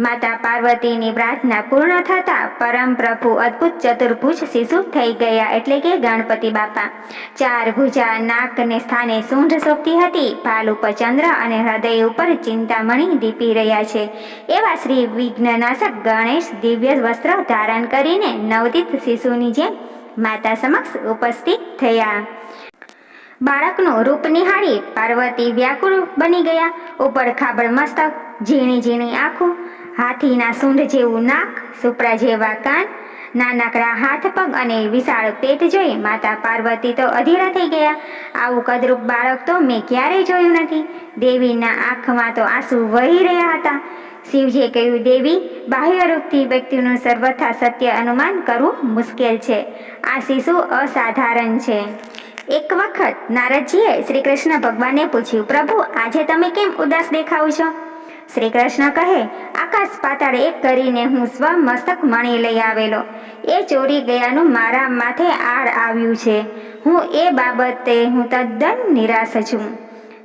માતા પાર્વતીની પ્રાર્થના પૂર્ણ થતાં પરમ પ્રભુ અદ્ભુત ચતુર્ભુજ શિશુ થઈ ગયા, એટલે કે ગણપતિ બાપા. 4 ભુજા નાકને સ્થાને સૂંઢ શોભતી હતી. ભાલ ઉપર ચંદ્ર અને હૃદય ઉપર ચિંતામણી દીપી રહ્યા છે એવા શ્રી વિઘ્નનાશક ગણેશ દિવ્ય વસ્ત્ર ધારણ કરીને નવદીત શિશુની જેમ માતા સમક્ષ ઉપસ્થિત થયા. બાળકનું રૂપ નિહાળી પાર્વતી વ્યાકુળ બની ગયા. ઉપર ખાબડ મસ્તક, ઝીણી ઝીણી આંખો, હાથીના સૂંઢ જેવું નાક, સુપરા જેવા કાન, નાનકડા હાથ પગ અને વિશાળ પેટ જોઈ માતા પાર્વતી તો અધીરા થઈ ગયા. આવું કદરૂપ બાળક તો મેં ક્યારેય જોયું નથી. દેવીના આંખમાં તો આંસુ વહી રહ્યા હતા. શિવજીએ કહ્યું, દેવી, બાહ્ય રૂપથી વ્યક્તિનું સર્વથા સત્ય અનુમાન કરવું મુશ્કેલ છે. આ શિશુ અસાધારણ છે. એક વખત નારદજીએ શ્રી કૃષ્ણ ભગવાનને પૂછ્યું, પ્રભુ, આજે તમે કેમ ઉદાસ દેખાવ છો? શ્રી કૃષ્ણ કહે, આકાશ પાતાળ એક કરીને હું સ્વમસ્તક મણી લઈ આવેલો. એ ચોરી ગયાનું મારા માથે આડ આવ્યું છે. હું એ બાબતે તદ્દન નિરાશ છું.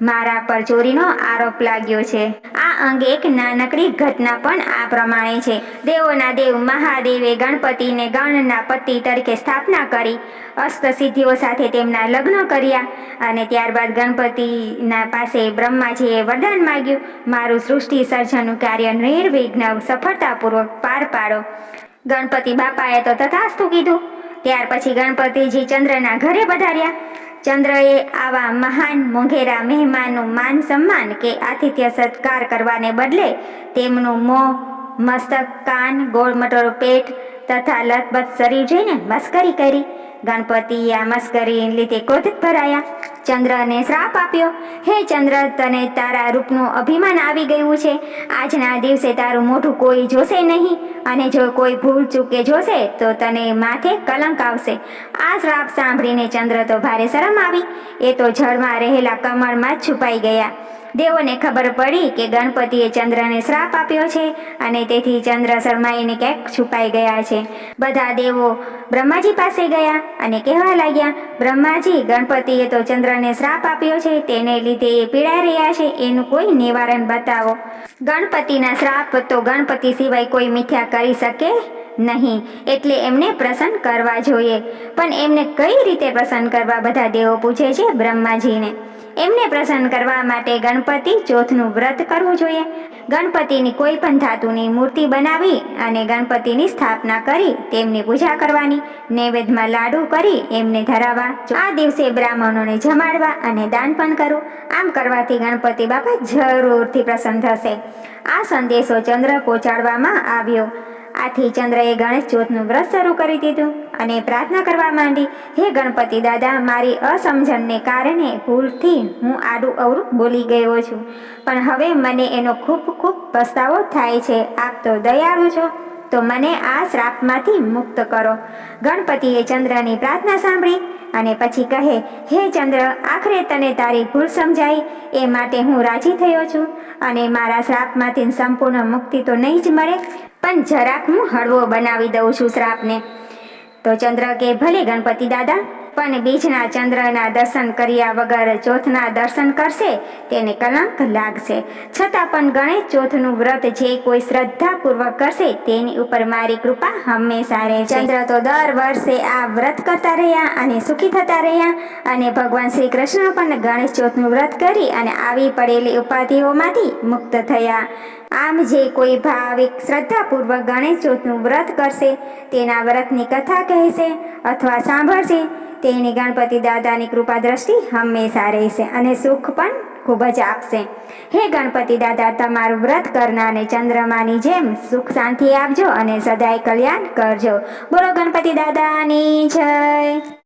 મારા પર ચોરીનો આરોપ લાગ્યો છે. આ અંગે એક નાનકડી ઘટના પણ આ પ્રમાણે છે. દેવોના દેવ મહાદેવે ગણપતિને ગણના પતિ તરીકે સ્થાપના કરી. અષ્ટસિદ્ધિઓ સાથે તેમના લગ્ન કર્યા અને ત્યારબાદ ગણપતિના પાસે બ્રહ્માજીએ વરદાન માગ્યું, મારું સૃષ્ટિ સર્જનનું કાર્ય નિર્વિઘ્ન સફળતાપૂર્વક પાર પાડો. ગણપતિ બાપાએ તો તથાસ્તુ કીધું. ત્યાર પછી ગણપતિજી ચંદ્રના ઘરે પધાર્યા. ચંદ્રએ આવા મહાન મોંઘેરા મહેમાનનું માન સન્માન કે આતિથ્ય સત્કાર કરવાને બદલે તેમનું મોં, મસ્તક, કાન, ગોળમટોળ પેટ તથા લથબથ શરીર જોઈને મસ્કરી કરી. ગણપતિએ આ મસ્કરી લીધે ક્રોધિત ભરાયા. ચંદ્રને શ્રાપ આપ્યો, હે ચંદ્ર, તને તારા રૂપનું અભિમાન આવી ગયું છે. આજના દિવસે તારું મોઢું કોઈ જોશે નહીં, અને જો કોઈ ભૂલ ચૂકે જોશે તો તને માથે કલંક આવશે. આ શ્રાપ સાંભળીને ચંદ્ર તો ભારે શરમ આવી. એ તો જળમાં રહેલા કમળમાં જ છુપાઈ ગયા. દેવોને ખબર પડી કે ગણપતિએ ચંદ્રને શ્રાપ આપ્યો છે અને તેથી ચંદ્ર શરમાઈને ક્યાંક છુપાઈ ગયા છે. બધા દેવો બ્રહ્માજી પાસે ગયા અને કહેવા લાગ્યા, બ્રહ્માજી, ગણપતિએ તો ચંદ્રને શ્રાપ આપ્યો છે, તેને લીધે એ પીડાઈ રહ્યા છે, એનું કોઈ નિવારણ બતાવો. ગણપતિના શ્રાપ તો ગણપતિ સિવાય કોઈ મિથ્યા કરી શકે નહીં, એટલે એમને પ્રસન્ન કરવા જોઈએ. પણ એમને કઈ રીતે પ્રસન્ન કરવા બધા દેવો પૂછે છે બ્રહ્માજીને. એમને પ્રસન્ન કરવા માટે ગણપતિ ચોથનું વ્રત કરવું જોઈએ. ગણપતિની કોઈ પણ ધાતુની મૂર્તિ બનાવી અને ગણપતિની સ્થાપના કરી તેમની પૂજા કરવાની. નૈવેદ્યમાં લાડુ કરી એમને ધરાવવા. આ દિવસે બ્રાહ્મણોને જમાડવા અને દાન પણ કરવું. આમ કરવાથી ગણપતિ બાપા જરૂરથી પ્રસન્ન થશે. આ સંદેશો ચંદ્ર પહોંચાડવામાં આવ્યો. આથી ચંદ્રએ ગણેશ ચોથનું વ્રત શરૂ કરી દીધું અને પ્રાર્થના કરવા માંડી, હે ગણપતિ દાદા, મારી અસમજણને કારણે ભૂલથી હું આડું અવળું બોલી ગયો છું, પણ હવે મને એનો ખૂબ ખૂબ પસ્તાવો થાય છે. આપ તો દયાળુ છો, તો મને આ શ્રાપમાંથી મુક્ત કરો. ગણપતિએ ચંદ્રની પ્રાર્થના સાંભળી અને પછી કહે, હે ચંદ્ર, આખરે તને તારી ભૂલ સમજાઈ, એ માટે હું રાજી થયો છું અને મારા શ્રાપમાંથી સંપૂર્ણ મુક્તિ તો નહીં જ મળે, પણ જરાક હું હળવો બનાવી દઉં છું શ્રાપને. તો ચંદ્ર કે, ભલે ગણપતિ દાદા, પણ બીજના ચંદ્રના દર્શન કર્યા વગર ચોથના દર્શન કરશે તેને કલંક લાગશે. છતાં પણ ગણેશ ચોથનું વ્રત જે કોઈ શ્રદ્ધાપૂર્વક કરશે તેની ઉપર મારી કૃપા હંમેશા રહેશે. ચંદ્ર તો દર વર્ષે આ વ્રત કરતા રહ્યા અને સુખી થતા રહ્યા અને ભગવાન શ્રી કૃષ્ણ પણ ગણેશ ચોથનું વ્રત કરી અને આવી પડેલી ઉપાધિઓમાંથી મુક્ત થયા. આમ જે કોઈ ભાવિક શ્રદ્ધાપૂર્વક ગણેશ ચોથનું વ્રત કરશે, તેના વ્રતની કથા કહેશે અથવા સાંભળશે, તેની ગણપતિ દાદાની કૃપા દ્રષ્ટિ હંમેશા રહેશે અને સુખ પણ ખૂબ જ આપશે. હે ગણપતિ દાદા, તમારું વ્રત કરનારને ચંદ્રમાની જેમ સુખ શાંતિ આપજો અને સદાય કલ્યાણ કરજો. બોલો ગણપતિ દાદાની જય.